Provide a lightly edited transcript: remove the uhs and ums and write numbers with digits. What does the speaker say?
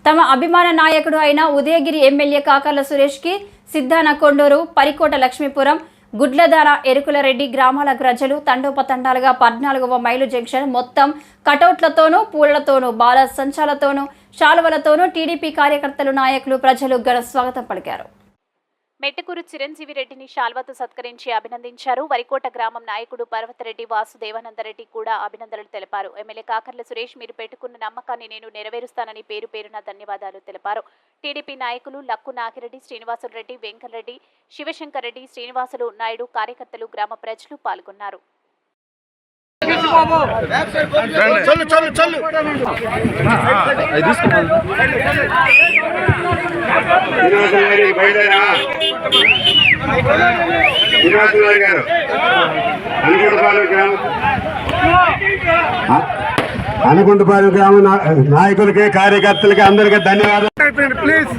తమ అభిమాన నాయకుడు అయిన ఉదయగిరి ఎమ్మెల్యే కాకర్ల సురేష్కి సిద్ధాన కొండూరు, పరికోట లక్ష్మీపురం, గుడ్లదార, ఎరుకులరెడ్డి గ్రామాల ప్రజలు తండోపతండాలుగా 14వ మైలు జంక్షన్ మొత్తం కటౌట్లతోనూ, పూలతోనూ, బాల సంచాలతోనూ, శాలువలతోనూ టీడీపీ కార్యకర్తలు, నాయకులు, ప్రజలు ఘన స్వాగతం పలికారు. మెట్టుకూరు చిరంజీవి రెడ్డిని శాల్వాతో సత్కరించి అభినందించారు. వరికోట గ్రామం నాయకుడు పర్వతరెడ్డి వాసుదేవానందరెడ్డి కూడా అభినందనలు తెలిపారు. ఎమ్మెల్యే కాకర్ల సురేష్, మీరు పెట్టుకున్న నమ్మకాన్ని నేను నెరవేరుస్తానని పేరు పేరున ధన్యవాదాలు తెలిపారు. టీడీపీ నాయకులు లక్కు నాగిరెడ్డి, శ్రీనివాసులు రెడ్డి, వెంకటరెడ్డి, శివశంకర్ రెడ్డి, శ్రీనివాసులు నాయుడు, కార్యకర్తలు, గ్రామ ప్రజలు పాల్గొన్నారు. అనుకుంటపాలెం గ్రామ నాయకులకి, కార్యకర్తలకి అందరికీ ధన్యవాదాలు. ప్లీజ్